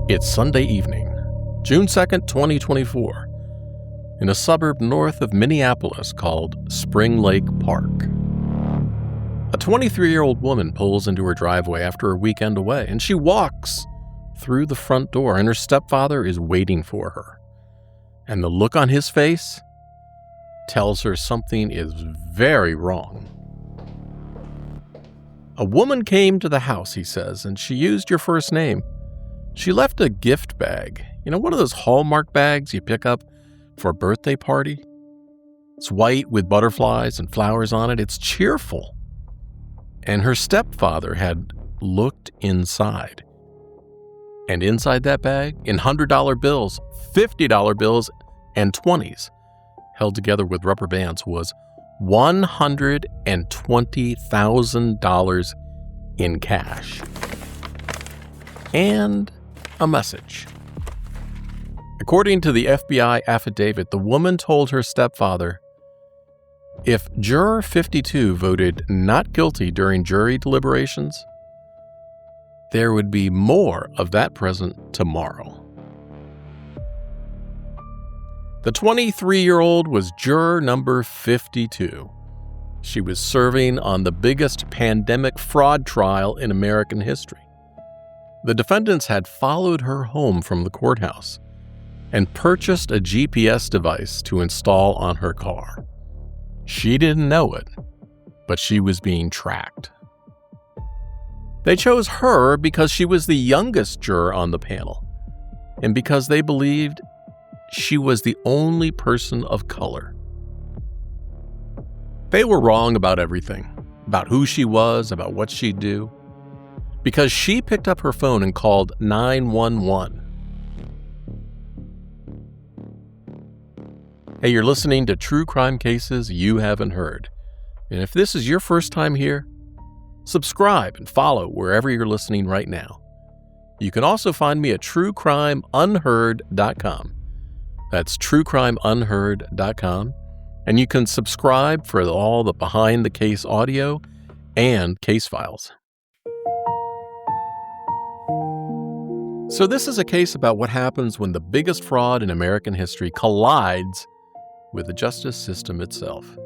It's Sunday evening, June 2nd, 2024, in a suburb north of Minneapolis called Spring Lake Park. A 23-year-old woman pulls into her driveway after a weekend away, and she walks through the front door, and her stepfather is waiting for her. And the look on his face tells her something is very wrong. A woman came to the house, he says, and she used your first name. She left a gift bag. You know, one of those Hallmark bags you pick up for a birthday party? It's white with butterflies and flowers on it. It's cheerful. And her stepfather had looked inside. And inside that bag, in $100 bills, $50 bills, and 20s, held together with rubber bands, was $120,000 in cash. And a message. According to the FBI affidavit, the woman told her stepfather, if Juror 52 voted not guilty during jury deliberations, there would be more of that present tomorrow. The 23-year-old was juror number 52. She was serving on the biggest pandemic fraud trial in American history. The defendants had followed her home from the courthouse and purchased a GPS device to install on her car. She didn't know it, but she was being tracked. They chose her because she was the youngest juror on the panel, and because they believed she was the only person of color. They were wrong about everything, about who she was, about what she'd do, because she picked up her phone and called 911. Hey, you're listening to True Crime Cases You Haven't Heard. And if this is your first time here, subscribe and follow wherever you're listening right now. You can also find me at truecrimeunheard.com. That's truecrimeunheard.com. And you can subscribe for all the behind-the-case audio and case files. So this is a case about what happens when the biggest fraud in American history collides with the justice system itself.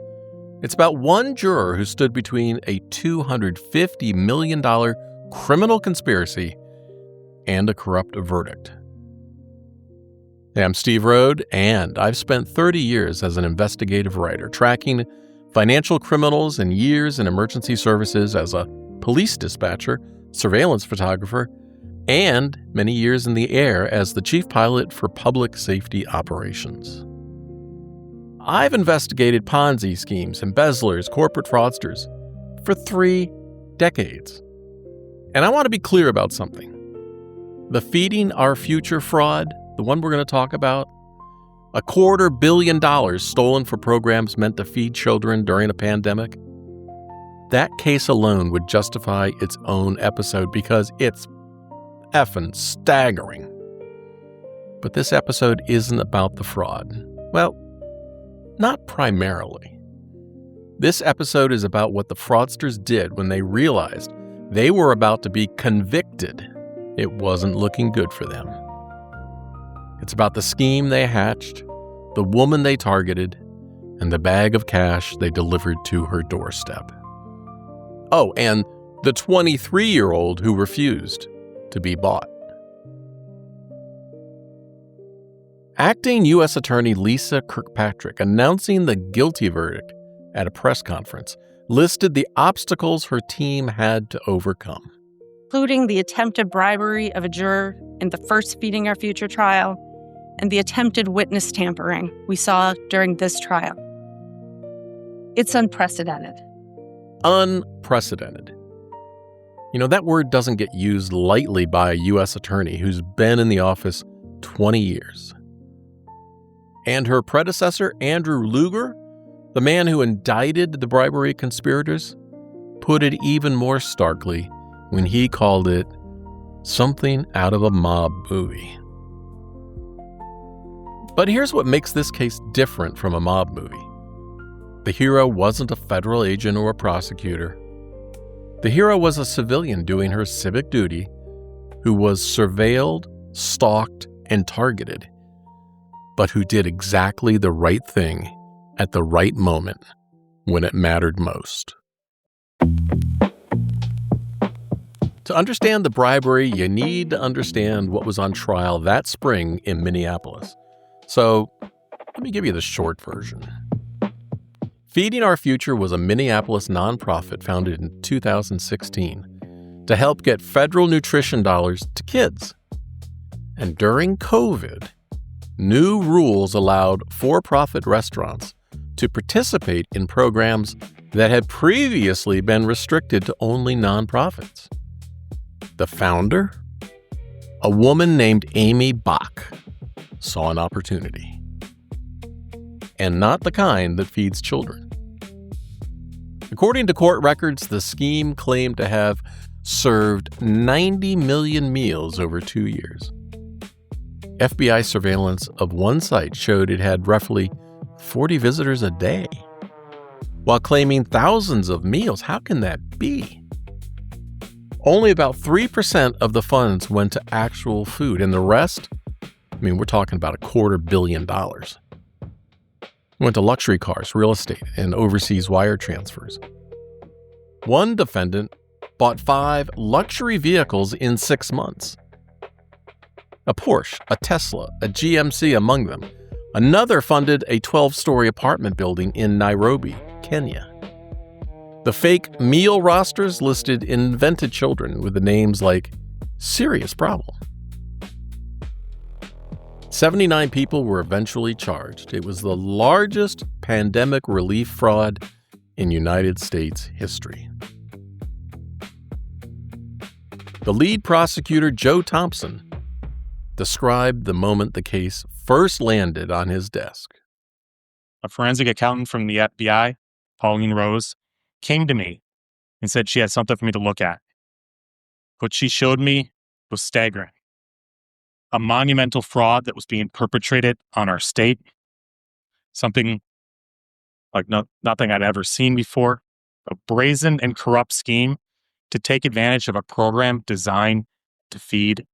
It's about one juror who stood between a $250 million criminal conspiracy and a corrupt verdict. Hey, I'm Steve Rode, and I've spent 30 years as an investigative writer, tracking financial criminals and years in emergency services as a police dispatcher, surveillance photographer, and many years in the air as the chief pilot for public safety operations. I've investigated Ponzi schemes, embezzlers, corporate fraudsters for 3 decades. And I want to be clear about something. The Feeding Our Future fraud, the one we're going to talk about, $250 million stolen for programs meant to feed children during a pandemic, that case alone would justify its own episode because it's effing staggering. But this episode isn't about the fraud. Well, not primarily. This episode is about what the fraudsters did when they realized they were about to be convicted. It wasn't looking good for them. It's about the scheme they hatched, the woman they targeted, and the bag of cash they delivered to her doorstep. Oh, and the 23-year-old who refused to be bought. Acting U.S. Attorney Lisa Kirkpatrick, announcing the guilty verdict at a press conference, listed the obstacles her team had to overcome, including the attempted bribery of a juror in the first Feeding Our Future trial and the attempted witness tampering we saw during this trial. It's unprecedented. Unprecedented. You know, that word doesn't get used lightly by a U.S. attorney who's been in the office 20 years. And her predecessor, Andrew Luger, the man who indicted the bribery conspirators, put it even more starkly when he called it something out of a mob movie. But here's what makes this case different from a mob movie. The hero wasn't a federal agent or a prosecutor. The hero was a civilian doing her civic duty who was surveilled stalked, and targeted, but who did exactly the right thing at the right moment when it mattered most. To understand the bribery, you need to understand what was on trial that spring in Minneapolis. So, let me give you the short version. Feeding Our Future was a Minneapolis nonprofit founded in 2016 to help get federal nutrition dollars to kids. And during COVID, new rules allowed for-profit restaurants to participate in programs that had previously been restricted to only nonprofits. The founder, a woman named Amy Bach, saw an opportunity. And not the kind that feeds children. According to court records, the scheme claimed to have served 90 million meals over 2 years. FBI surveillance of one site showed it had roughly 40 visitors a day. While claiming thousands of meals, how can that be? Only about 3% of the funds went to actual food, and the rest, we're talking about $250 million. Went to luxury cars, real estate, and overseas wire transfers. One defendant bought 5 luxury vehicles in 6 months. A Porsche, a Tesla, a GMC among them. Another funded a 12-story apartment building in Nairobi, Kenya. The fake meal rosters listed invented children with the names like Serious Problem. 79 people were eventually charged. It was the largest pandemic relief fraud in United States history. The lead prosecutor, Joe Thompson, described the moment the case first landed on his desk. A forensic accountant from the FBI, Pauline Rose, came to me and said she had something for me to look at. What she showed me was staggering. A monumental fraud that was being perpetrated on our state. Something like nothing I'd ever seen before. A brazen and corrupt scheme to take advantage of a program designed to feed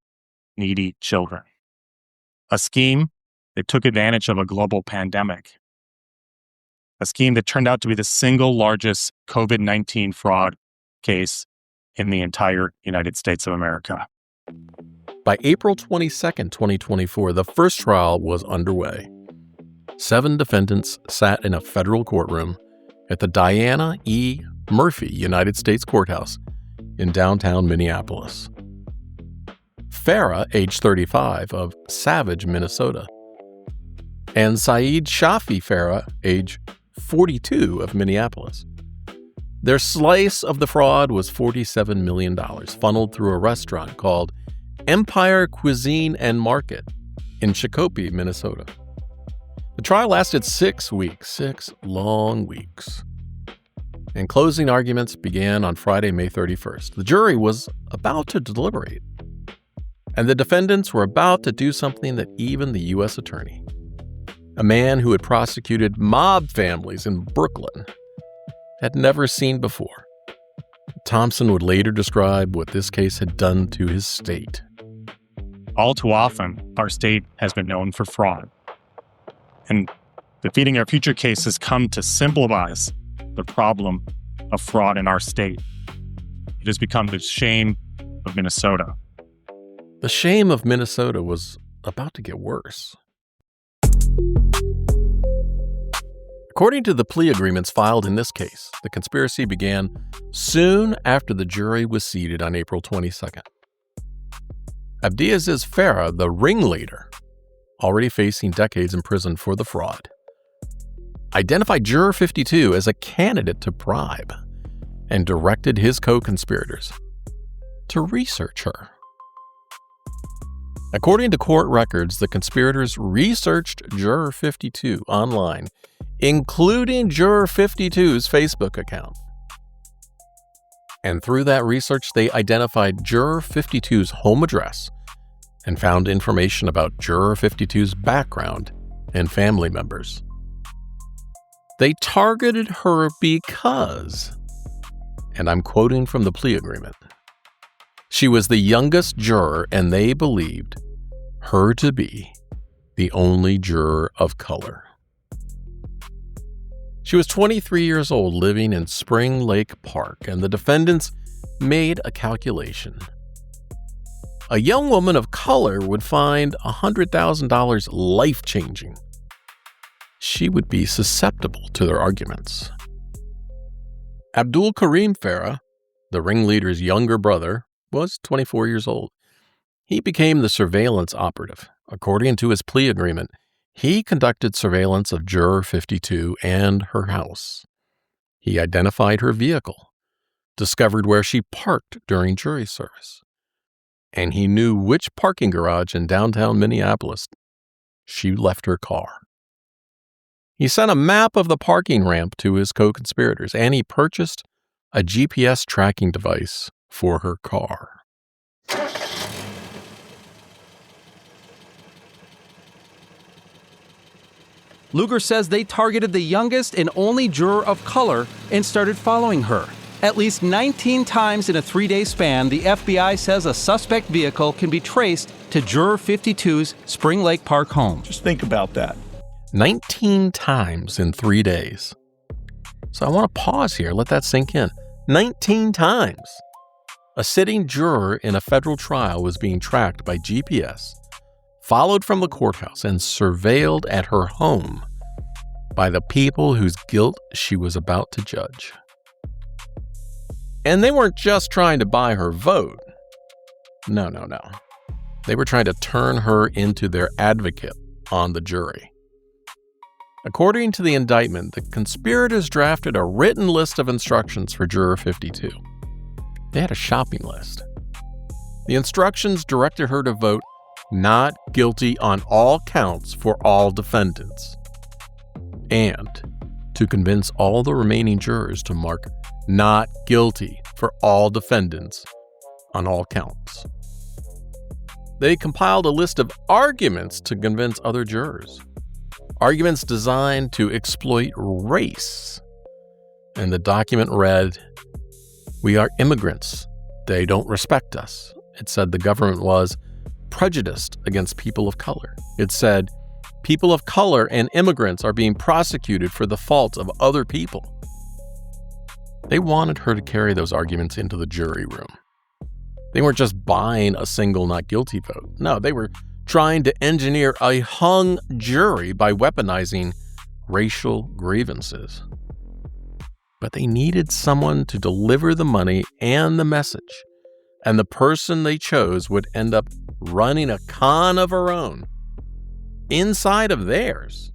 needy children. A scheme that took advantage of a global pandemic. A scheme that turned out to be the single largest COVID-19 fraud case in the entire United States of America. By April 22, 2024, the first trial was underway. 7 defendants sat in a federal courtroom at the Diana E. Murphy United States Courthouse in downtown Minneapolis. Farah, age 35, of Savage, Minnesota, and Saeed Shafi Farah, age 42, of Minneapolis. Their slice of the fraud was $47 million, funneled through a restaurant called Empire Cuisine and Market in Shakopee, Minnesota. The trial lasted 6 weeks, 6 long weeks. And closing arguments began on Friday, May 31st. The jury was about to deliberate. And the defendants were about to do something that even the U.S. attorney, a man who had prosecuted mob families in Brooklyn, had never seen before. Thompson would later describe what this case had done to his state. All too often, our state has been known for fraud. And the Feeding Our Future case has come to symbolize the problem of fraud in our state. It has become the shame of Minnesota. The shame of Minnesota was about to get worse. According to the plea agreements filed in this case, the conspiracy began soon after the jury was seated on April 22nd. Abdiaziz Farah, the ringleader, already facing decades in prison for the fraud, identified Juror 52 as a candidate to bribe and directed his co-conspirators to research her. According to court records, the conspirators researched Juror 52 online, including Juror 52's Facebook account. And through that research, they identified Juror 52's home address and found information about Juror 52's background and family members. They targeted her because, and I'm quoting from the plea agreement, she was the youngest juror and they believed her to be the only juror of color. She was 23 years old, living in Spring Lake Park, and the defendants made a calculation. A young woman of color would find $100,000 life-changing. She would be susceptible to their arguments. Abdul Karim Farah, the ringleader's younger brother, was 24 years old. He became the surveillance operative. According to his plea agreement, he conducted surveillance of Juror 52 and her house. He identified her vehicle, discovered where she parked during jury service, and he knew which parking garage in downtown Minneapolis she left her car. He sent a map of the parking ramp to his co-conspirators, and he purchased a GPS tracking device for her car. Lugar says they targeted the youngest and only juror of color and started following her. At least 19 times in a 3-day span, the FBI says a suspect vehicle can be traced to Juror 52's Spring Lake Park home. Just think about that. 19 times in 3 days. So I want to pause here, let that sink in. 19 times. A sitting juror in a federal trial was being tracked by GPS, followed from the courthouse, and surveilled at her home by the people whose guilt she was about to judge. And they weren't just trying to buy her vote. No. They were trying to turn her into their advocate on the jury. According to the indictment, the conspirators drafted a written list of instructions for Juror 52. They had a shopping list. The instructions directed her to vote not guilty on all counts for all defendants, and to convince all the remaining jurors to mark not guilty for all defendants on all counts. They compiled a list of arguments to convince other jurors. Arguments designed to exploit race. And the document read, "We are immigrants. They don't respect us." It said the government was prejudiced against people of color. It said people of color and immigrants are being prosecuted for the faults of other people. They wanted her to carry those arguments into the jury room. They weren't just buying a single not guilty vote. No, they were trying to engineer a hung jury by weaponizing racial grievances. But they needed someone to deliver the money and the message, and the person they chose would end up running a con of her own inside of theirs.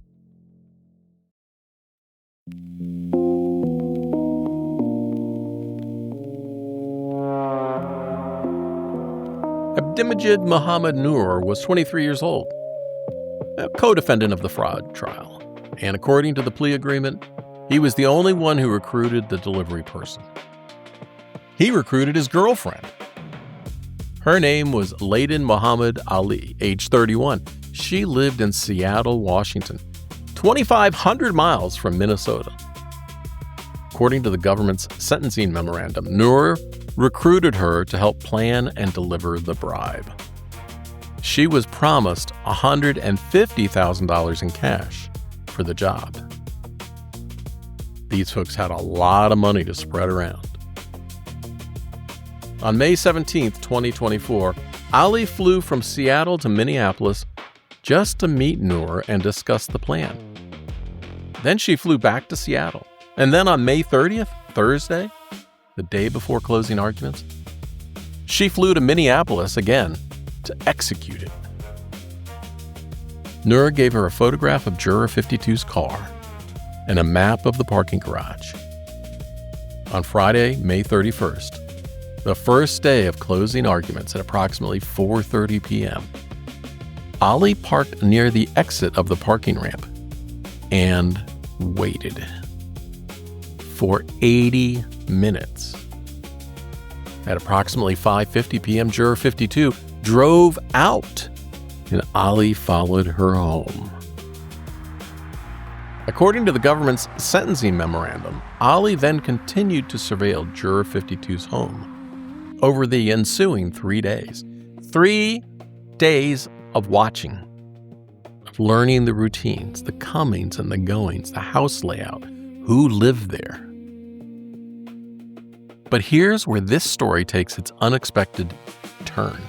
Abdimajid Muhammad Noor was 23 years old, a co-defendant of the fraud trial, and according to the plea agreement, he was the only one who recruited the delivery person. He recruited his girlfriend. Her name was Layden Muhammad Ali, age 31. She lived in Seattle, Washington, 2,500 miles from Minnesota. According to the government's sentencing memorandum, Noor recruited her to help plan and deliver the bribe. She was promised $150,000 in cash for the job. These folks had a lot of money to spread around. On May 17, 2024, Ali flew from Seattle to Minneapolis just to meet Noor and discuss the plan. Then she flew back to Seattle. And then on May 30th, Thursday, the day before closing arguments, she flew to Minneapolis again to execute it. Noor gave her a photograph of Juror 52's car and a map of the parking garage. On Friday, May 31st, the first day of closing arguments at approximately 4:30 p.m., Ali parked near the exit of the parking ramp and waited for 80 minutes. At approximately 5:50 p.m., Juror 52 drove out, and Ali followed her home. According to the government's sentencing memorandum, Ali then continued to surveil Juror 52's home over the ensuing 3 days. 3 days of watching, of learning the routines, the comings and the goings, the house layout, who lived there. But here's where this story takes its unexpected turn.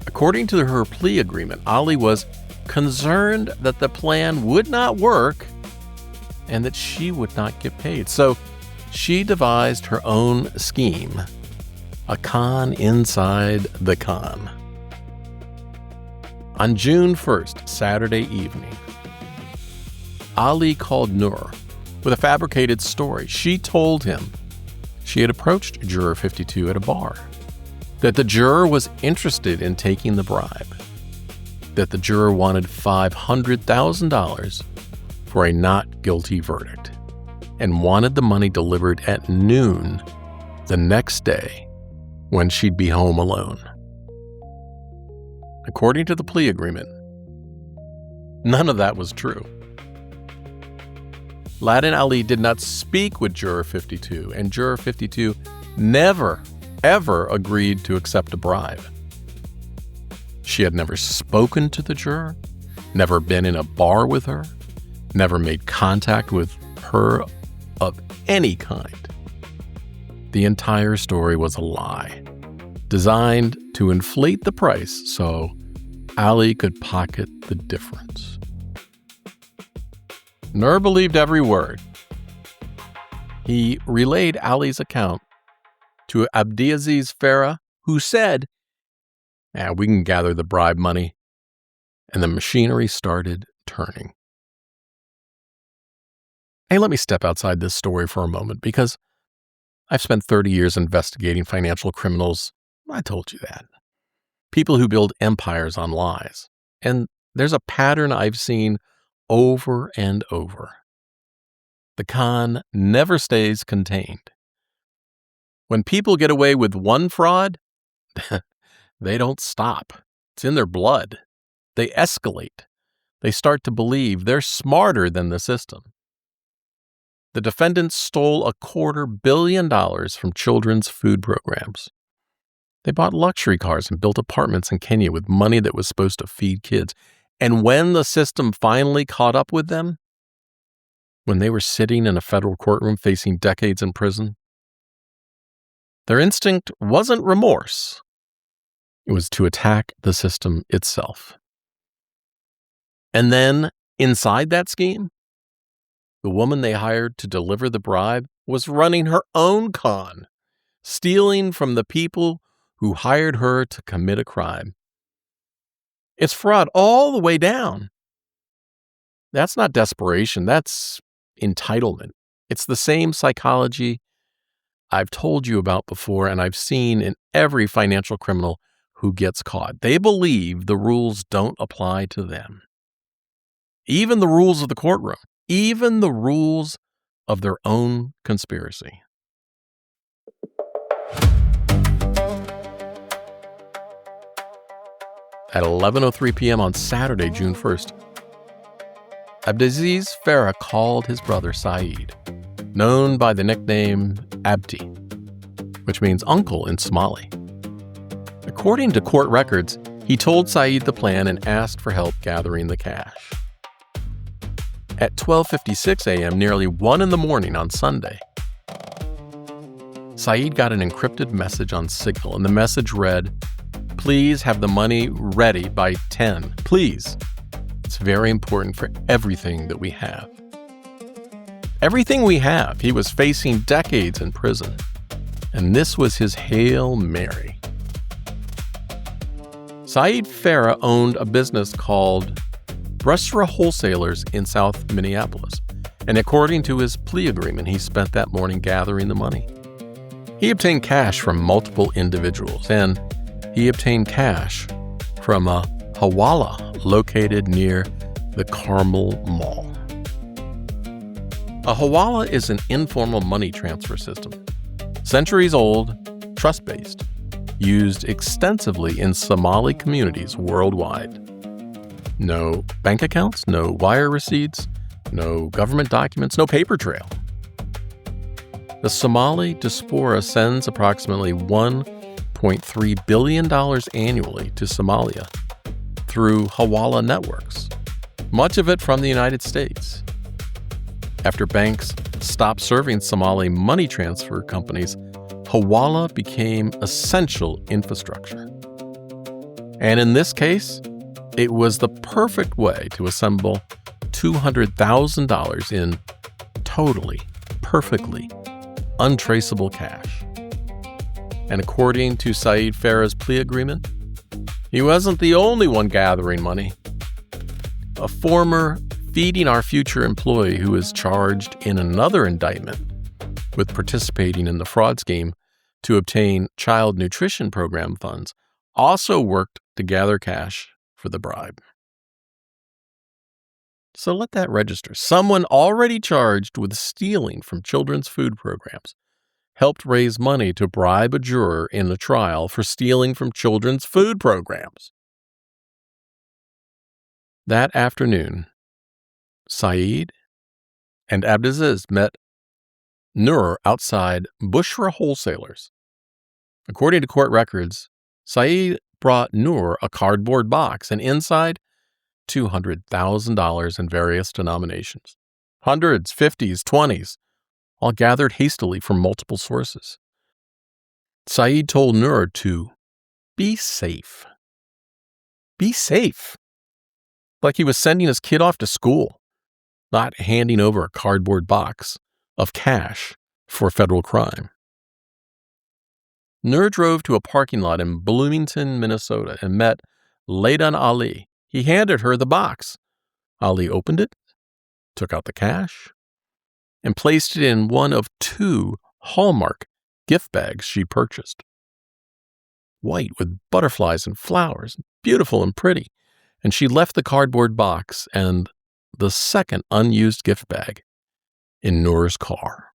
According to her plea agreement, Ali was concerned that the plan would not work and that she would not get paid. So she devised her own scheme, a con inside the con. On June 1st, Saturday evening, Ali called Nur with a fabricated story. She told him she had approached Juror 52 at a bar, that the juror was interested in taking the bribe, that the juror wanted $500,000 for a not guilty verdict, and wanted the money delivered at noon the next day when she'd be home alone. According to the plea agreement, none of that was true. Ladin Ali did not speak with Juror 52, and Juror 52 never, ever agreed to accept a bribe. She had never spoken to the juror, never been in a bar with her, never made contact with her of any kind. The entire story was a lie, designed to inflate the price so Ali could pocket the difference. Nur believed every word. He relayed Ali's account to Abdiaziz Farah, who said, we can gather the bribe money. And the machinery started turning. Hey, let me step outside this story for a moment because I've spent 30 years investigating financial criminals. I told you that. People who build empires on lies. And there's a pattern I've seen over and over. The con never stays contained. When people get away with one fraud, they don't stop. It's in their blood. They escalate. They start to believe they're smarter than the system. The defendants stole $250 million from children's food programs. They bought luxury cars and built apartments in Kenya with money that was supposed to feed kids. And when the system finally caught up with them, when they were sitting in a federal courtroom facing decades in prison, their instinct wasn't remorse. It was to attack the system itself. And then, inside that scheme, the woman they hired to deliver the bribe was running her own con, stealing from the people who hired her to commit a crime. It's fraud all the way down. That's not desperation. That's entitlement. It's the same psychology I've told you about before, and I've seen in every financial criminal who gets caught. They believe the rules don't apply to them. Even the rules of the courtroom, even the rules of their own conspiracy. At 11:03 p.m. on Saturday, June 1st, Abdiaziz Farah called his brother Saeed, known by the nickname Abdi, which means uncle in Somali. According to court records, he told Saeed the plan and asked for help gathering the cash. At 12:56 a.m., nearly 1 a.m. on Sunday, Saeed got an encrypted message on Signal, and the message read, "Please have the money ready by 10. Please. It's very important for everything that we have." Everything we have. He was facing decades in prison, and this was his Hail Mary. Saeed Farah owned a business called Brusra Wholesalers in South Minneapolis, and according to his plea agreement, he spent that morning gathering the money. He obtained cash from multiple individuals, and he obtained cash from a hawala located near the Carmel Mall. A hawala is an informal money transfer system, centuries old, trust-based, used extensively in Somali communities worldwide. No bank accounts, no wire receipts, no government documents, no paper trail. The Somali diaspora sends approximately $1.3 billion annually to Somalia through hawala networks, much of it from the United States. After banks stopped serving Somali money transfer companies, hawala became essential infrastructure. And in this case, it was the perfect way to assemble $200,000 in totally, perfectly untraceable cash. And according to Saeed Farah's plea agreement, he wasn't the only one gathering money. A former Feeding Our Future employee who is charged in another indictment with participating in the fraud scheme to obtain child nutrition program funds also worked to gather cash for the bribe. So let that register. Someone already charged with stealing from children's food programs helped raise money to bribe a juror in a trial for stealing from children's food programs. That afternoon, Saeed and Abdulaziz met Nur outside Bushra Wholesalers. According to court records, Saeed brought Nur a cardboard box, and inside, $200,000 in various denominations. Hundreds, 50s, 20s, all gathered hastily from multiple sources. Saeed told Nur to be safe. Be safe. Like he was sending his kid off to school, not handing over a cardboard box of cash for federal crime. Nur drove to a parking lot in Bloomington, Minnesota, and met Laydan Ali. He handed her the box. Ali opened it, took out the cash, and placed it in one of 2 Hallmark gift bags she purchased. White with butterflies and flowers, beautiful and pretty. And she left the cardboard box and the second unused gift bag in Nur's car.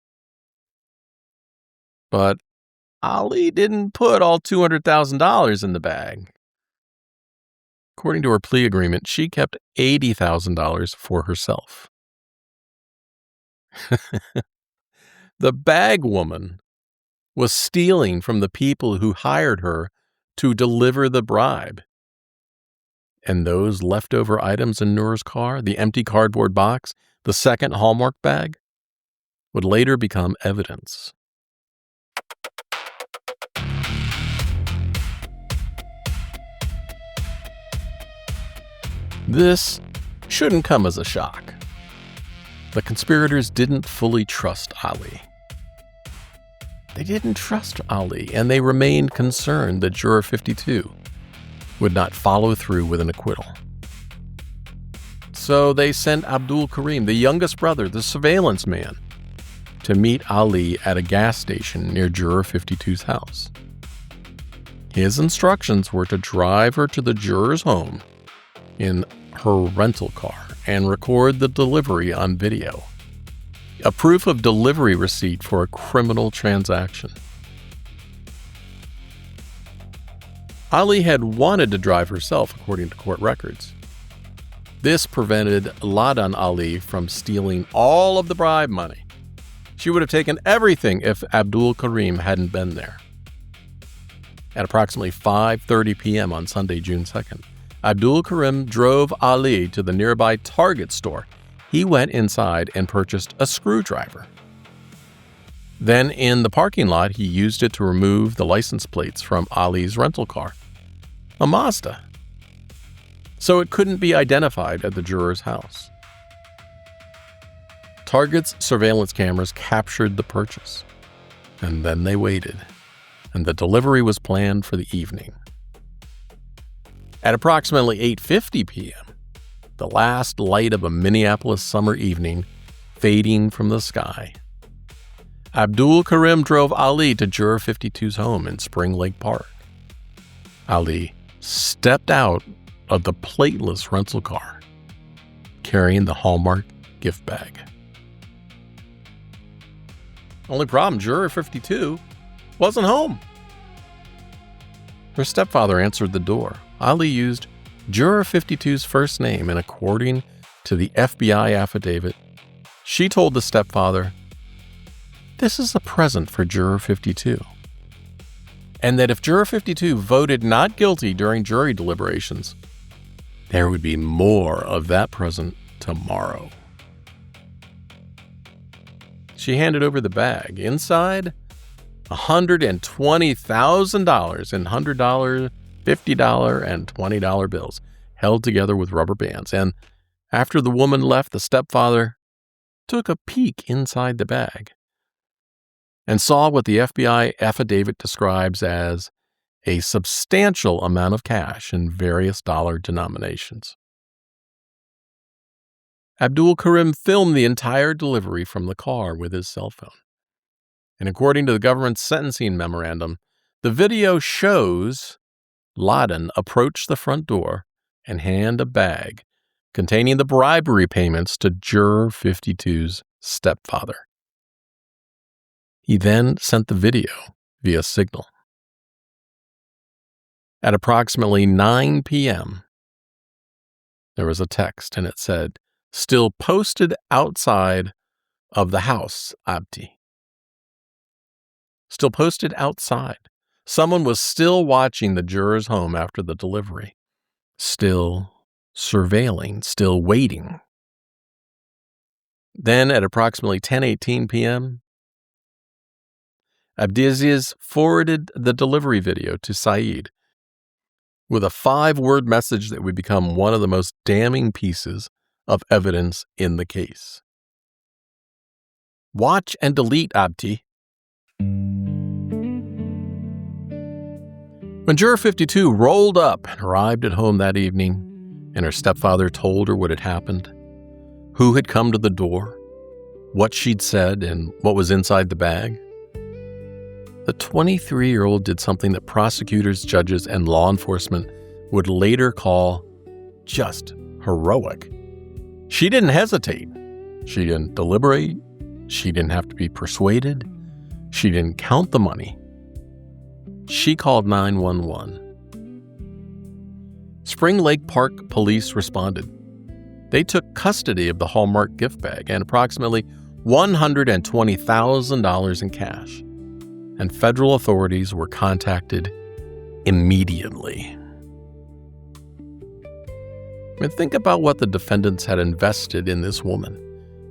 But Ali didn't put all $200,000 in the bag. According to her plea agreement, she kept $80,000 for herself. The bag woman was stealing from the people who hired her to deliver the bribe. And those leftover items in Nur's car, the empty cardboard box, the second Hallmark bag, would later become evidence. This shouldn't come as a shock. The conspirators didn't fully trust Ali. They didn't trust Ali, and they remained concerned that Juror 52 would not follow through with an acquittal. So they sent Abdul Karim, the youngest brother, the surveillance man, to meet Ali at a gas station near Juror 52's house. His instructions were to drive her to the juror's home in her rental car and record the delivery on video, a proof of delivery receipt for a criminal transaction. Ali had wanted to drive herself, according to court records. This prevented Laydan Ali from stealing all of the bribe money. She would have taken everything if Abdul Karim hadn't been there. At approximately 5:30 p.m. on Sunday, June 2nd, Abdul Karim drove Ali to the nearby Target store. He went inside and purchased a screwdriver. Then in the parking lot, he used it to remove the license plates from Ali's rental car, a Mazda, so it couldn't be identified at the juror's house. Target's surveillance cameras captured the purchase, and then they waited, and the delivery was planned for the evening. At approximately 8:50 p.m., the last light of a Minneapolis summer evening fading from the sky, Abdul Karim drove Ali to Juror 52's home in Spring Lake Park. Ali stepped out of the plateless rental car, carrying the Hallmark gift bag. Only problem, Juror 52 wasn't home. Her stepfather answered the door. Ali used Juror 52's first name, and according to the FBI affidavit, she told the stepfather, "This is a present for Juror 52." And that if Juror 52 voted not guilty during jury deliberations, There would be more of that present tomorrow. She handed over the bag. Inside, $120,000 in $100, $50, and $20 bills, held together with rubber bands. And after the woman left, the stepfather took a peek inside the bag and saw what the FBI affidavit describes as a substantial amount of cash in various dollar denominations. Abdul Karim filmed the entire delivery from the car with his cell phone. And according to the government's sentencing memorandum, the video shows Laden approach the front door and hand a bag containing the bribery payments to Juror 52's stepfather. He then sent the video via Signal. At approximately 9 p.m., there was a text, and it said, "Still posted outside of the house, Abdi." Still posted outside. Someone was still watching the juror's home after the delivery. Still surveilling, still waiting. Then at approximately 10:18 p.m., Abdiaziz forwarded the delivery video to Saeed with a 5-word message that would become one of the most damning pieces of evidence in the case. "Watch and delete, Abdi." When Juror 52 rolled up and arrived at home that evening, and her stepfather told her what had happened, who had come to the door, what she'd said, and what was inside the bag, the 23-year-old did something that prosecutors, judges, and law enforcement would later call just heroic. She didn't hesitate. She didn't deliberate. She didn't have to be persuaded. She didn't count the money. She called 911. Spring Lake Park police responded. They took custody of the Hallmark gift bag and approximately $120,000 in cash, and federal authorities were contacted immediately. Think about what the defendants had invested in this woman.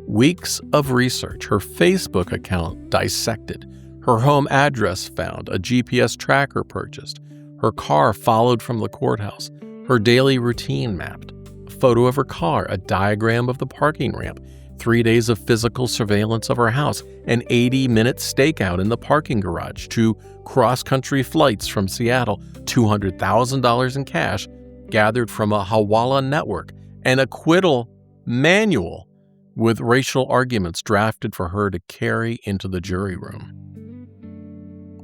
Weeks of research, her Facebook account dissected, her home address found, a GPS tracker purchased, her car followed from the courthouse, her daily routine mapped, a photo of her car, a diagram of the parking ramp, 3 days of physical surveillance of her house, an 80-minute stakeout in the parking garage, 2 cross-country flights from Seattle, $200,000 in cash gathered from a Hawala network, an acquittal manual with racial arguments drafted for her to carry into the jury room.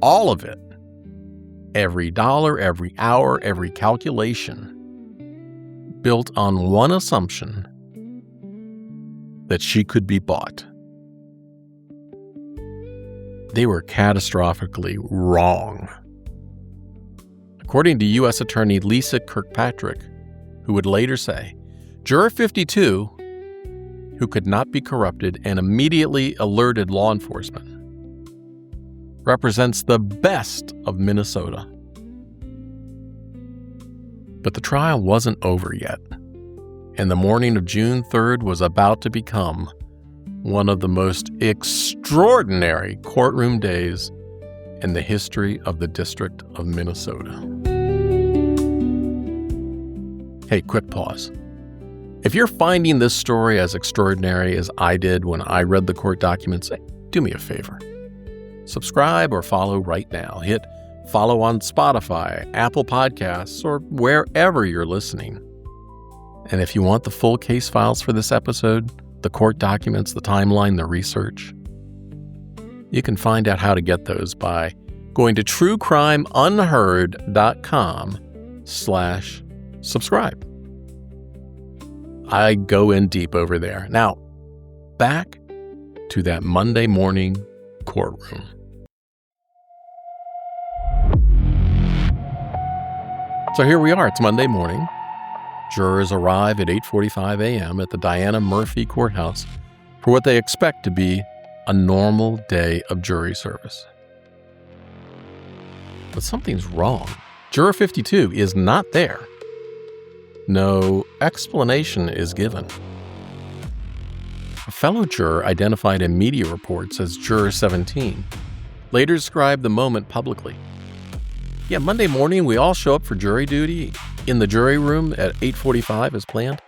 All of it, every dollar, every hour, every calculation, built on one assumption: that she could be bought. They were catastrophically wrong. According to U.S. Attorney Lisa Kirkpatrick, who would later say, Juror 52, who could not be corrupted and immediately alerted law enforcement, represents the best of Minnesota. But the trial wasn't over yet, and the morning of June 3rd was about to become one of the most extraordinary courtroom days in the history of the District of Minnesota. Hey, quick pause. If you're finding this story as extraordinary as I did when I read the court documents, do me a favor. Subscribe or follow right now. Hit follow on Spotify, Apple Podcasts, or wherever you're listening. And if you want the full case files for this episode, the court documents, the timeline, the research, you can find out how to get those by going to truecrimeunheard.com/subscribe. I go in deep over there. Now, back to that Monday morning courtroom. So here we are. It's Monday morning. Jurors arrive at 8:45 a.m. at the Diana Murphy Courthouse for what they expect to be a normal day of jury service. But something's wrong. Juror 52 is not there. no explanation is given. A fellow juror identified in media reports as Juror 17 later described the moment publicly. Yeah, Monday morning we all show up for jury duty in the jury room at 8:45 as planned.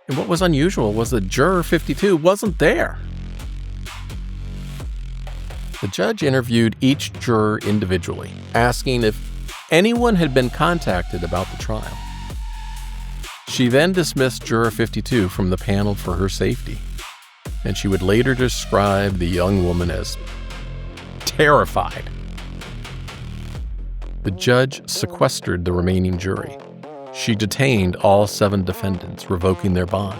And what was unusual was that Juror 52 wasn't there. The judge interviewed each juror individually, asking if anyone had been contacted about the trial. She then dismissed Juror 52 from the panel for her safety, and she would later describe the young woman as terrified. The judge sequestered the remaining jury. She detained all 7 defendants, revoking their bond.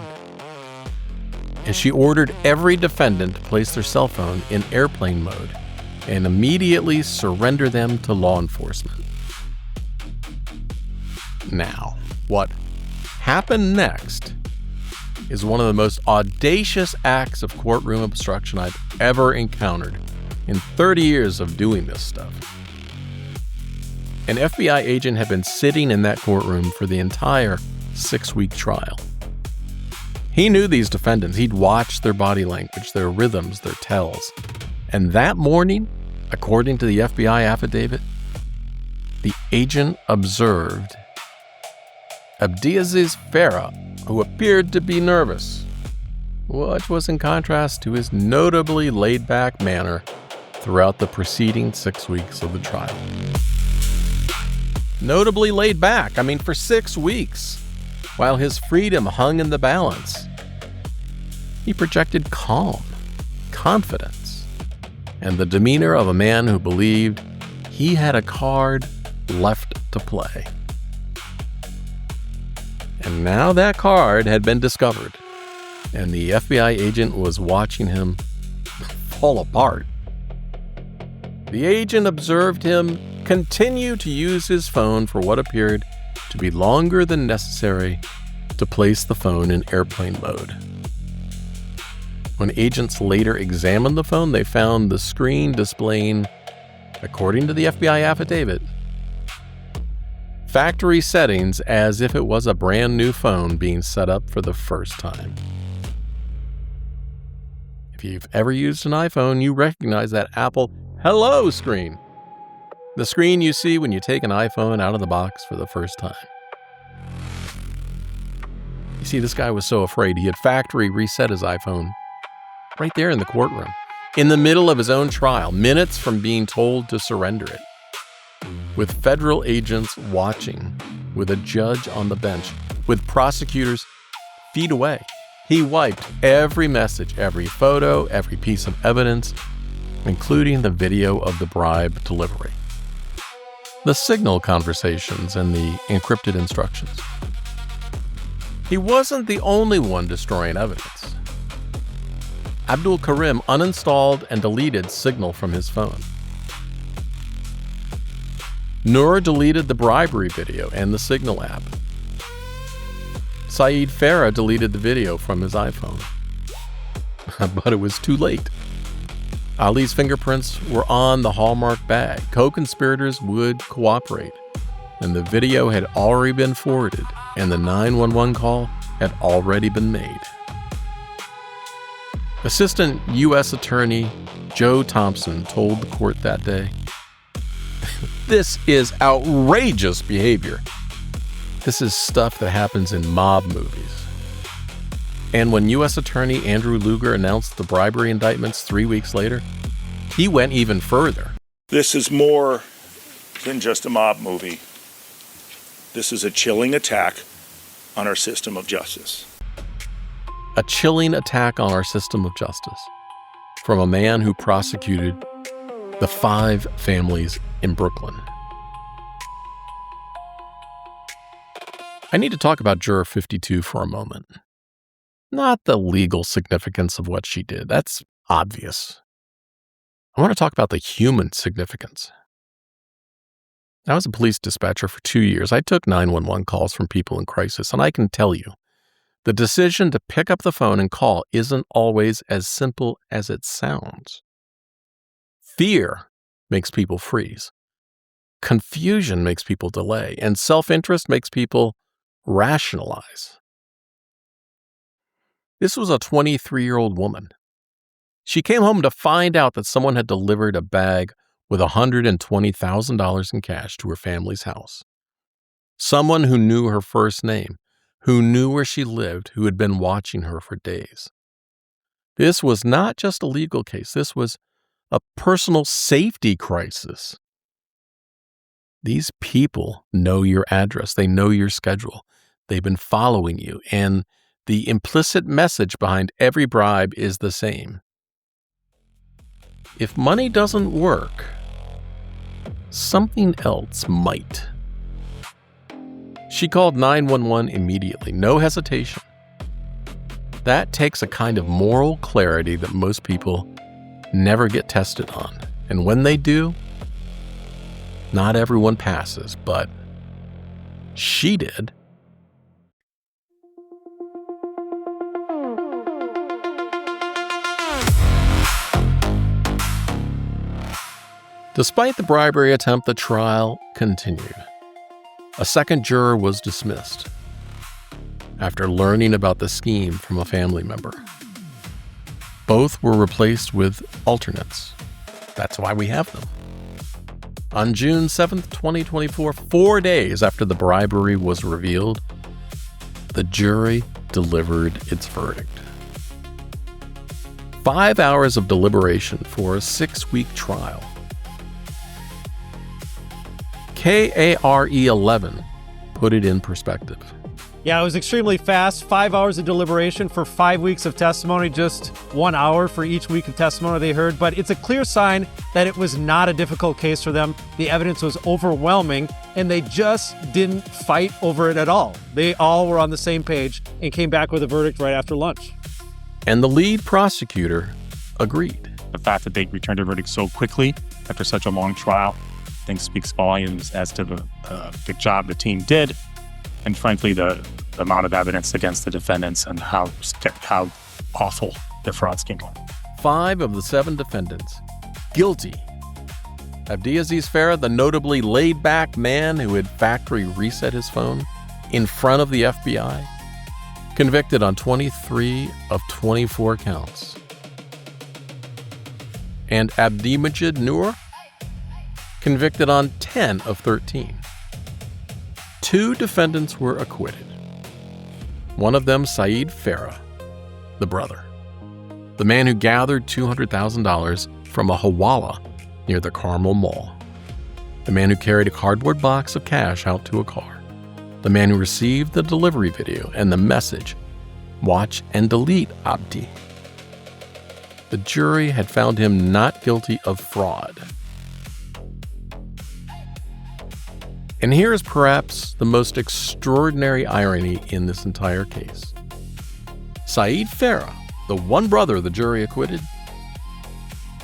And she ordered every defendant to place their cell phone in airplane mode and immediately surrender them to law enforcement. Now, what happened next is one of the most audacious acts of courtroom obstruction I've ever encountered in 30 years of doing this stuff. An FBI agent had been sitting in that courtroom for the entire 6-week trial. He knew these defendants. He'd watched their body language, their rhythms, their tells. And that morning, according to the FBI affidavit, the agent observed Abdiaziz Farah, who appeared to be nervous, which was in contrast to his notably laid-back manner throughout the preceding 6 weeks of the trial. Notably laid back, for 6 weeks, while his freedom hung in the balance. He projected calm, confidence, and the demeanor of a man who believed he had a card left to play. And now that card had been discovered, and the FBI agent was watching him fall apart. The agent observed him continue to use his phone for what appeared to be longer than necessary to place the phone in airplane mode. When agents later examined the phone, they found the screen displaying, according to the FBI affidavit, factory settings as if it was a brand new phone being set up for the first time. If you've ever used an iPhone, you recognize that Apple Hello screen. The screen you see when you take an iPhone out of the box for the first time. You see, this guy was so afraid he had factory reset his iPhone right there in the courtroom, in the middle of his own trial, minutes from being told to surrender it. With federal agents watching, with a judge on the bench, with prosecutors feet away, he wiped every message, every photo, every piece of evidence, including the video of the bribe delivery, the signal conversations, and the encrypted instructions. He wasn't the only one destroying evidence. Abdul Karim uninstalled and deleted Signal from his phone. Noor deleted the bribery video and the Signal app. Saeed Farah deleted the video from his iPhone. But it was too late. Ali's fingerprints were on the Hallmark bag. Co-conspirators would cooperate, and the video had already been forwarded, and the 911 call had already been made. Assistant U.S. Attorney Joe Thompson told the court that day, "This is outrageous behavior. This is stuff that happens in mob movies." And when U.S. Attorney Andrew Luger announced the bribery indictments 3 weeks later, he went even further. This is more than just a mob movie. This is a chilling attack on our system of justice. A chilling attack on our system of justice from a man who prosecuted the 5 families in Brooklyn. I need to talk about Juror 52 for a moment. Not the legal significance of what she did. That's obvious. I want to talk about the human significance. I was a police dispatcher for 2 years. I took 911 calls from people in crisis, and I can tell you, the decision to pick up the phone and call isn't always as simple as it sounds. Fear makes people freeze. Confusion makes people delay, and self-interest makes people rationalize. This was a 23-year-old woman. She came home to find out that someone had delivered a bag with $120,000 in cash to her family's house. Someone who knew her first name, who knew where she lived, who had been watching her for days. This was not just a legal case. This was a personal safety crisis. These people know your address. They know your schedule. They've been following you. And the implicit message behind every bribe is the same. If money doesn't work, something else might. She called 911 immediately, no hesitation. That takes a kind of moral clarity that most people never get tested on. And when they do, not everyone passes, but she did. Despite the bribery attempt, the trial continued. A second juror was dismissed after learning about the scheme from a family member. Both were replaced with alternates. That's why we have them. On June 7th, 2024, 4 days after the bribery was revealed, the jury delivered its verdict. 5 hours of deliberation for a 6-week trial. KARE 11 put it in perspective. Yeah, it was extremely fast. 5 hours of deliberation for 5 weeks of testimony, just 1 hour for each week of testimony they heard. But it's a clear sign that it was not a difficult case for them. The evidence was overwhelming, and they just didn't fight over it at all. They all were on the same page and came back with a verdict right after lunch. And the lead prosecutor agreed. The fact that they returned a verdict so quickly after such a long trial, I think speaks volumes as to the job the team did. And frankly, the amount of evidence against the defendants and how awful the fraud scheme was. 5 of the 7 defendants guilty. Abdiaziz Farah, the notably laid-back man who had factory reset his phone in front of the FBI, convicted on 23 of 24 counts. And Abdimajid Noor, convicted on 10 of 13. 2 defendants were acquitted. One of them, Saeed Farah, the brother, the man who gathered $200,000 from a hawala near the Carmel Mall, the man who carried a cardboard box of cash out to a car, the man who received the delivery video and the message, "Watch and delete, Abdi." The jury had found him not guilty of fraud. And here is perhaps the most extraordinary irony in this entire case. Saeed Farah, the one brother the jury acquitted,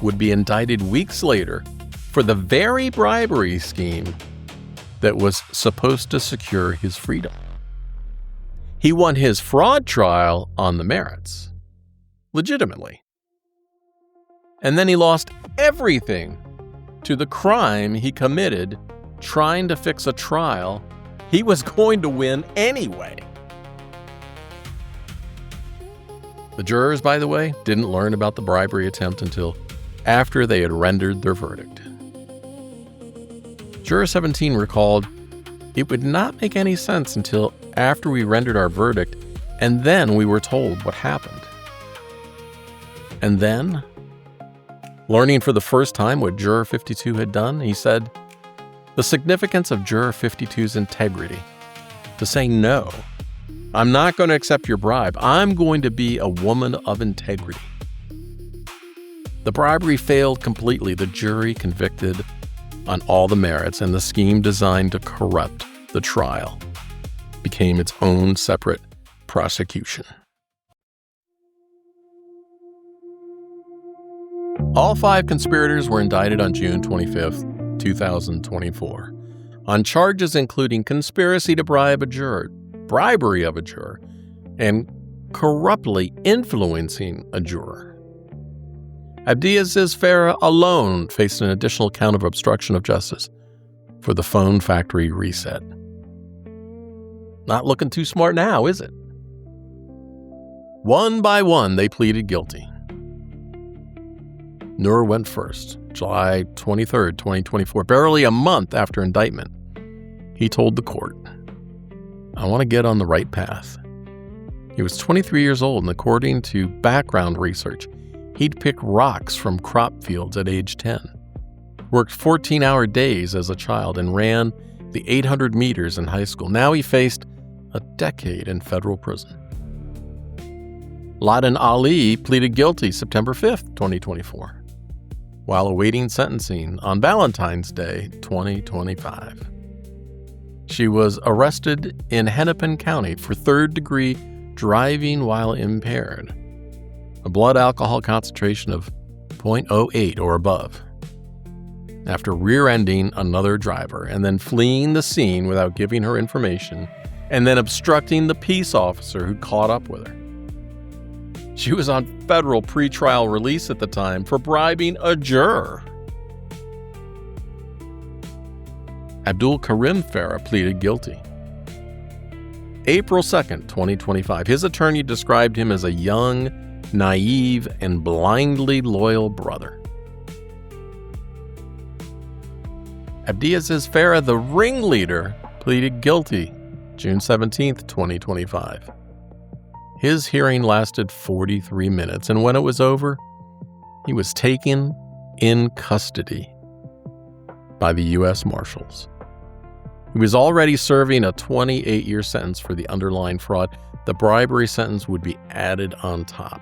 would be indicted weeks later for the very bribery scheme that was supposed to secure his freedom. He won his fraud trial on the merits, legitimately. And then he lost everything to the crime he committed trying to fix a trial he was going to win anyway. The jurors, by the way, didn't learn about the bribery attempt until after they had rendered their verdict. Juror 17 recalled, "It would not make any sense until after we rendered our verdict, and then we were told what happened." And then, learning for the first time what Juror 52 had done, he said, "The significance of Juror 52's integrity, to say no, I'm not going to accept your bribe. I'm going to be a woman of integrity." The bribery failed completely. The jury convicted on all the merits, and the scheme designed to corrupt the trial became its own separate prosecution. All 5 conspirators were indicted on June 25th, 2024, on charges including conspiracy to bribe a juror, bribery of a juror, and corruptly influencing a juror. Abdiaziz Farah alone faced an additional count of obstruction of justice for the phone factory reset. Not looking too smart now, is it? One by one, they pleaded guilty. Nur went first, July 23, 2024, barely a month after indictment. He told the court, "I want to get on the right path." He was 23 years old, and according to background research, he'd pick rocks from crop fields at age 10, worked 14-hour days as a child, and ran the 800 meters in high school. Now he faced a decade in federal prison. Laden Ali pleaded guilty September 5th, 2024, while awaiting sentencing on Valentine's Day, 2025. She was arrested in Hennepin County for third-degree driving while impaired, a blood alcohol concentration of 0.08 or above, after rear-ending another driver and then fleeing the scene without giving her information and then obstructing the peace officer who caught up with her. She was on federal pretrial release at the time for bribing a juror. Abdul Karim Farah pleaded guilty. April 2nd, 2025, his attorney described him as a young, naive, and blindly loyal brother. Abdiaziz Farah, the ringleader, pleaded guilty June 17th, 2025. His hearing lasted 43 minutes, and when it was over, he was taken in custody by the U.S. Marshals. He was already serving a 28-year sentence for the underlying fraud. The bribery sentence would be added on top.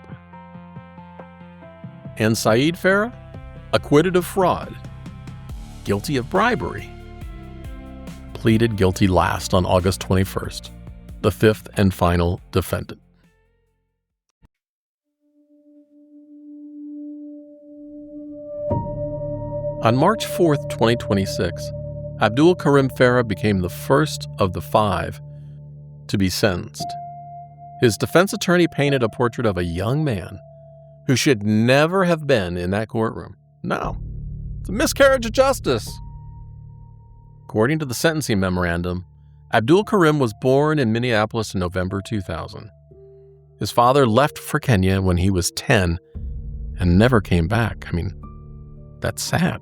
And Saeed Farah, acquitted of fraud, guilty of bribery, pleaded guilty last on August 21st, the fifth and final defendant. On March 4th, 2026, Abdul Karim Farah became the first of the 5 to be sentenced. His defense attorney painted a portrait of a young man who should never have been in that courtroom. No, it's a miscarriage of justice. According to the sentencing memorandum, Abdul Karim was born in Minneapolis in November 2000. His father left for Kenya when he was 10 and never came back. I mean, that's sad.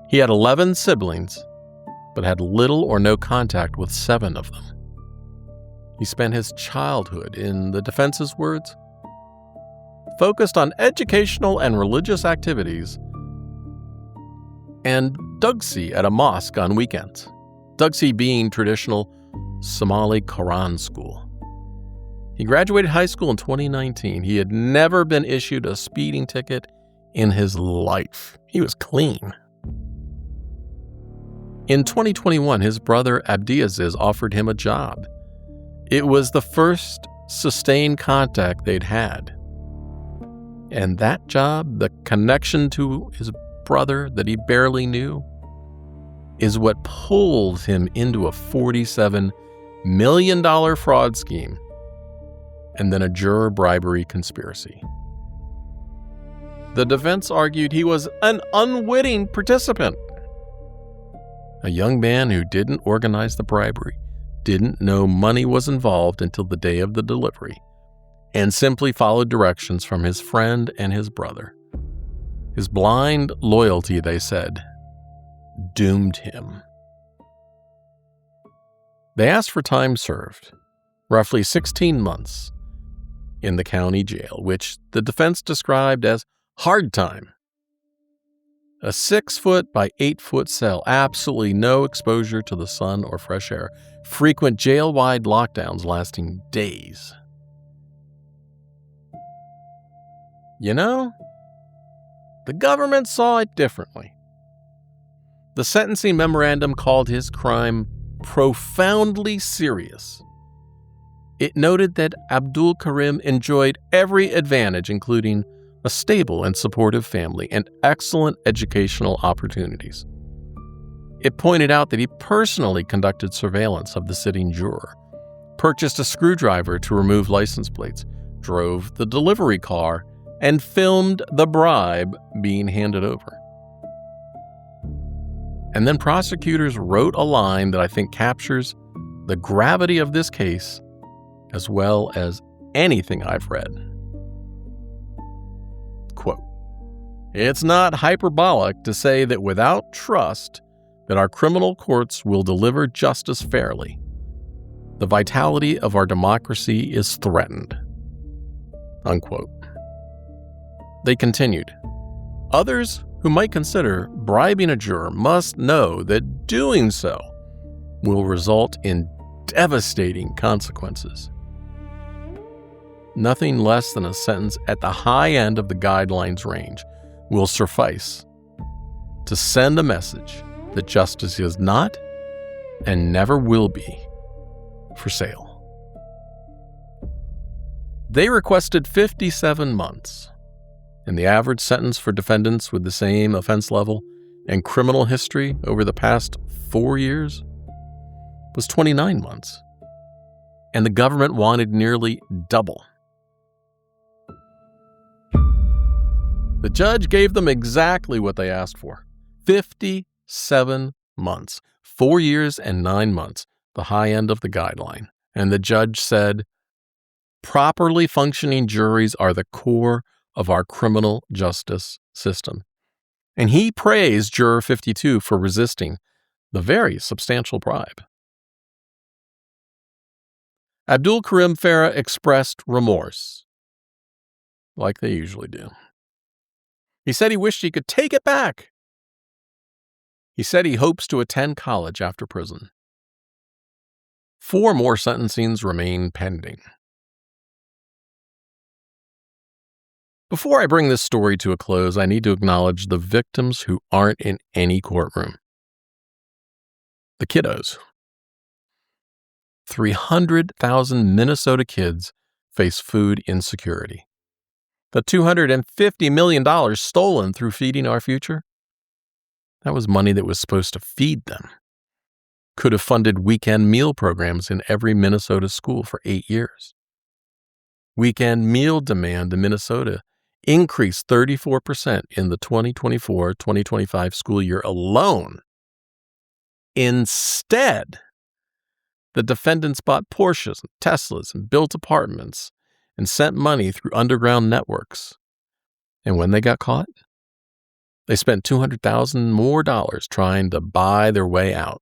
He had 11 siblings, but had little or no contact with 7 of them. He spent his childhood, in the defense's words, focused on educational and religious activities and dugsi at a mosque on weekends. Dugsi being traditional Somali Quran school. He graduated high school in 2019. He had never been issued a speeding ticket in his life. He was clean. In 2021, his brother Abdiaziz offered him a job. It was the first sustained contact they'd had. And that job, the connection to his brother that he barely knew, is what pulled him into a $47 million fraud scheme and then a juror bribery conspiracy. The defense argued he was an unwitting participant. A young man who didn't organize the bribery, didn't know money was involved until the day of the delivery, and simply followed directions from his friend and his brother. His blind loyalty, they said, doomed him. They asked for time served, roughly 16 months, in the county jail, which the defense described as hard time. A 6-foot by 8-foot cell, absolutely no exposure to the sun or fresh air, frequent jail-wide lockdowns lasting days. You know, the government saw it differently. The sentencing memorandum called his crime profoundly serious. It noted that Abdul Karim enjoyed every advantage, including a stable and supportive family and excellent educational opportunities. It pointed out that he personally conducted surveillance of the sitting juror, purchased a screwdriver to remove license plates, drove the delivery car, and filmed the bribe being handed over. And then prosecutors wrote a line that I think captures the gravity of this case as well as anything I've read. Quote, "It's not hyperbolic to say that without trust that our criminal courts will deliver justice fairly, the vitality of our democracy is threatened." Unquote. They continued, "Others who might consider bribing a juror must know that doing so will result in devastating consequences. Nothing less than a sentence at the high end of the guidelines range will suffice to send a message that justice is not and never will be for sale." They requested 57 months, and the average sentence for defendants with the same offense level and criminal history over the past 4 years was 29 months, and the government wanted nearly double. The judge gave them exactly what they asked for, 57 months, 4 years and 9 months, the high end of the guideline. And the judge said, "Properly functioning juries are the core of our criminal justice system." And he praised Juror 52 for resisting the very substantial bribe. Abdul Karim Farah expressed remorse, like they usually do. He said he wished he could take it back. He said he hopes to attend college after prison. 4 more sentencings remain pending. Before I bring this story to a close, I need to acknowledge the victims who aren't in any courtroom. The kiddos. 300,000 Minnesota kids face food insecurity. The $250 million stolen through Feeding Our Future, that was money that was supposed to feed them. Could have funded weekend meal programs in every Minnesota school for 8 years. Weekend meal demand in Minnesota increased 34% in the 2024-2025 school year alone. Instead, the defendants bought Porsches and Teslas and built apartments and sent money through underground networks. And when they got caught, they spent $200,000 more trying to buy their way out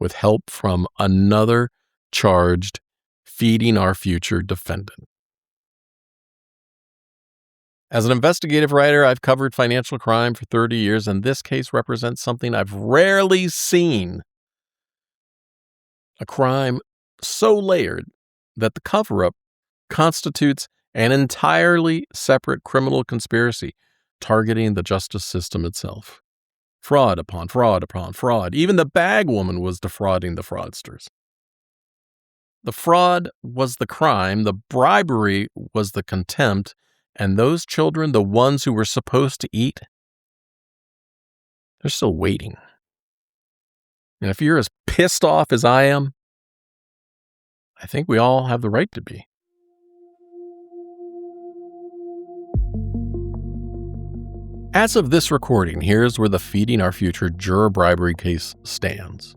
with help from another charged Feeding Our Future defendant. As an investigative writer, I've covered financial crime for 30 years, and this case represents something I've rarely seen. A crime so layered that the cover-up constitutes an entirely separate criminal conspiracy targeting the justice system itself. Fraud upon fraud upon fraud. Even the bag woman was defrauding the fraudsters. The fraud was the crime, the bribery was the contempt, and those children, the ones who were supposed to eat, they're still waiting. And if you're as pissed off as I am, I think we all have the right to be. As of this recording, here's where the Feeding Our Future juror bribery case stands.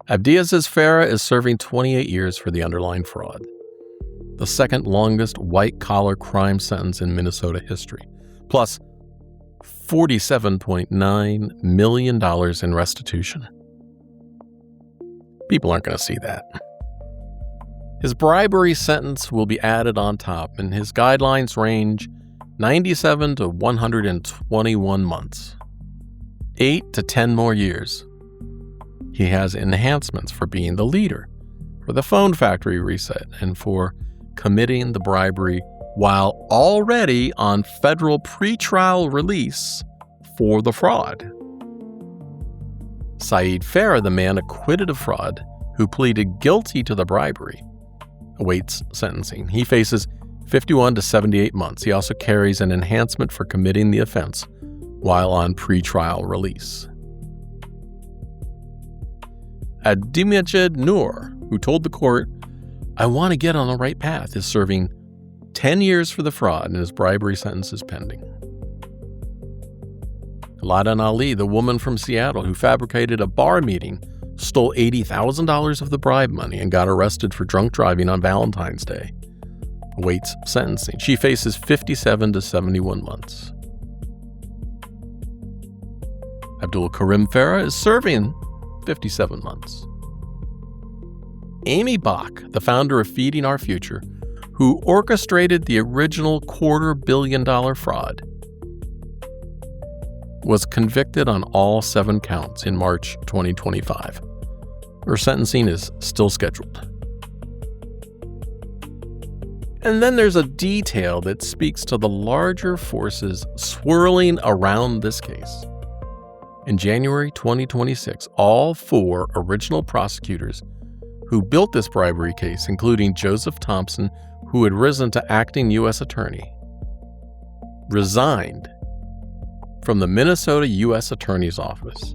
Abdiaziz Farah is serving 28 years for the underlying fraud, the second longest white-collar crime sentence in Minnesota history, plus $47.9 million in restitution. People aren't going to see that. His bribery sentence will be added on top, and his guidelines range 97 to 121 months, 8 to 10 more years. He has enhancements for being the leader, for the phone factory reset, and for committing the bribery while already on federal pretrial release for the fraud. Saeed Farah, the man acquitted of fraud, who pleaded guilty to the bribery, awaits sentencing. He faces 51 to 78 months. He also carries an enhancement for committing the offense while on pretrial release. Adimajid Noor, who told the court, "I want to get on the right path," is serving 10 years for the fraud, and his bribery sentence is pending. Ladan Ali, the woman from Seattle who fabricated a bar meeting stole $80,000 of the bribe money, and got arrested for drunk driving on Valentine's Day, awaits sentencing. She faces 57 to 71 months. Abdul Karim Farah is serving 57 months. Amy Bach, the founder of Feeding Our Future, who orchestrated the original $250 million fraud, was convicted on all 7 counts in March 2025. Her sentencing is still scheduled. And then there's a detail that speaks to the larger forces swirling around this case. In January 2026, all 4 original prosecutors who built this bribery case, including Joseph Thompson, who had risen to acting U.S. Attorney, resigned from the Minnesota U.S. Attorney's Office.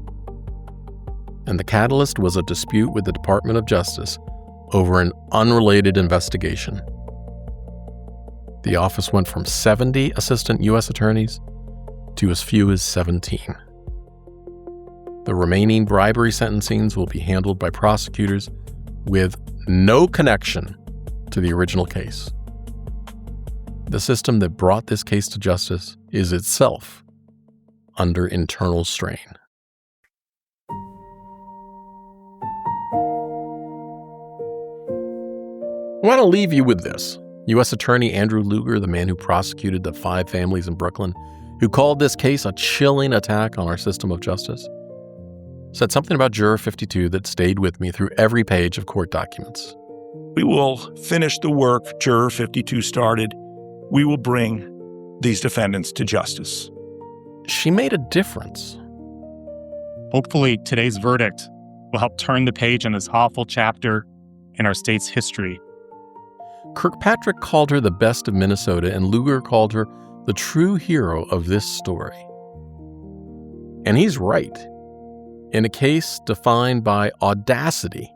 And the catalyst was a dispute with the Department of Justice over an unrelated investigation. The office went from 70 assistant U.S. attorneys to as few as 17. The remaining bribery sentencings will be handled by prosecutors with no connection to the original case. The system that brought this case to justice is itself under internal strain. I want to leave you with this. U.S. Attorney Andrew Luger, the man who prosecuted the 5 families in Brooklyn, who called this case a chilling attack on our system of justice, said something about Juror 52 that stayed with me through every page of court documents. We will finish the work Juror 52 started. We will bring these defendants to justice. She made a difference. Hopefully, today's verdict will help turn the page on this awful chapter in our state's history. Kirkpatrick called her the best of Minnesota, and Luger called her the true hero of this story. And he's right. In a case defined by audacity,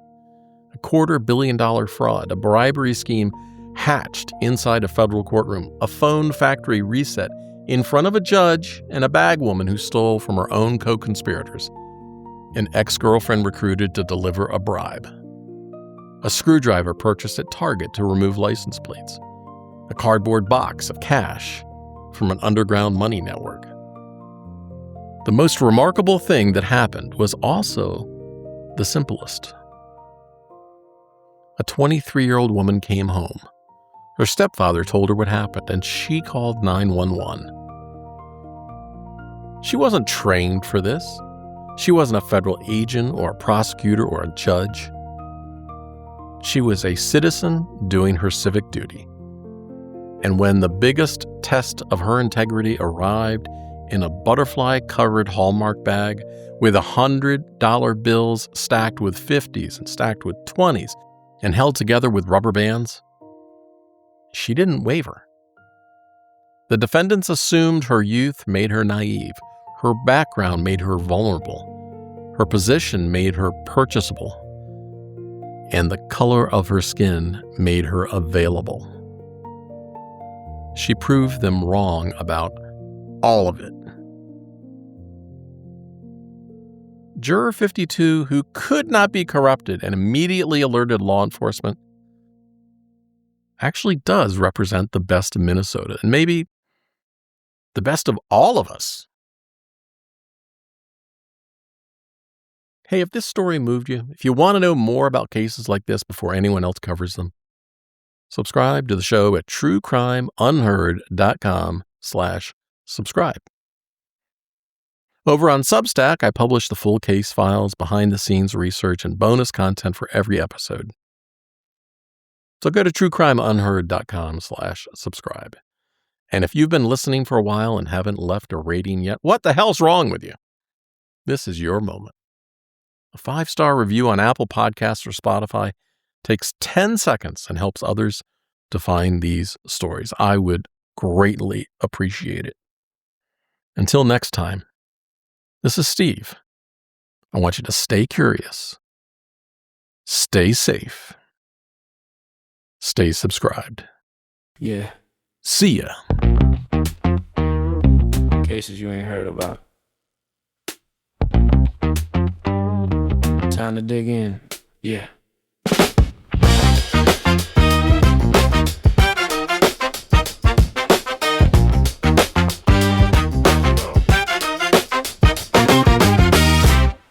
a $250 million fraud, a bribery scheme hatched inside a federal courtroom, a phone factory reset in front of a judge, and a bagwoman who stole from her own co-conspirators, an ex-girlfriend recruited to deliver a bribe, a screwdriver purchased at Target to remove license plates, a cardboard box of cash from an underground money network. The most remarkable thing that happened was also the simplest. A 23-year-old woman came home. Her stepfather told her what happened, and she called 911. She wasn't trained for this. She wasn't a federal agent or a prosecutor or a judge. She was a citizen doing her civic duty. And when the biggest test of her integrity arrived in a butterfly-covered Hallmark bag with $100 bills stacked with 50s and stacked with 20s and held together with rubber bands, she didn't waver. The defendants assumed her youth made her naive. Her background made her vulnerable. Her position made her purchasable. And the color of her skin made her available. She proved them wrong about all of it. Juror 52, who could not be corrupted and immediately alerted law enforcement, actually does represent the best of Minnesota, and maybe the best of all of us. Hey, if this story moved you, if you want to know more about cases like this before anyone else covers them, subscribe to the show at truecrimeunheard.com/subscribe. Over on Substack, I publish the full case files, behind-the-scenes research, and bonus content for every episode. So go to truecrimeunheard.com/subscribe. And if you've been listening for a while and haven't left a rating yet, what the hell's wrong with you? This is your moment. A 5-star review on Apple Podcasts or Spotify takes 10 seconds and helps others to find these stories. I would greatly appreciate it. Until next time, this is Steve. I want you to stay curious, stay safe, stay subscribed. Yeah. See ya. Cases you ain't heard about. Time to dig in. Yeah.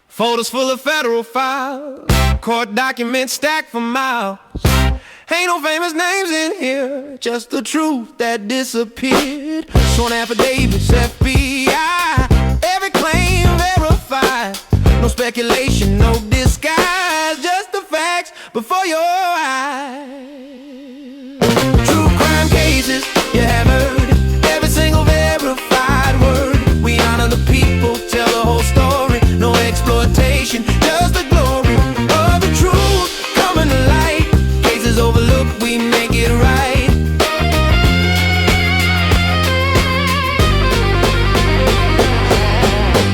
Folders full of federal files, court documents stacked for miles. Ain't no famous names in here, just the truth that disappeared. Sworn affidavits, FBI, every claim verified. No speculation, no disguise, just the facts before your eyes. True crime cases, you have heard every single verified word. We honor the people, tell the whole story. No exploitation, just the glory of the truth coming to light. Cases overlooked, we make it right.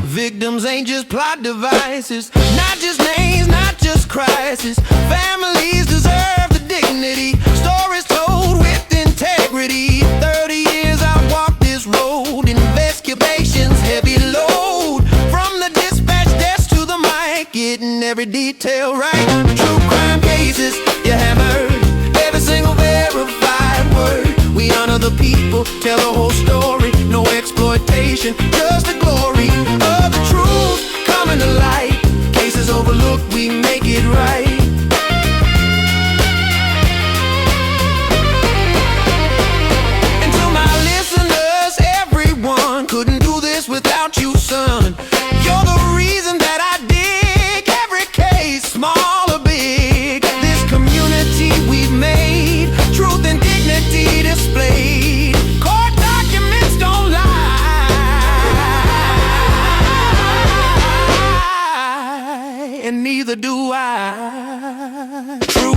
Victims ain't just plot devices, not just names, not just crisis. Families deserve the dignity, stories told with integrity. 30 years I've walked this road, investigations heavy load. From the dispatch desk to the mic, getting every detail right. True crime cases, you have heard every single verified word. We honor the people, tell the whole story. No exploitation, just the glory of the truth coming to light. Cases overlooked, we make it right. And to my listeners, everyone, couldn't do this without you, son. You're the reason that I dig every case, small or big. This community we've made, truth and dignity displayed. Court documents don't lie, and neither do I. True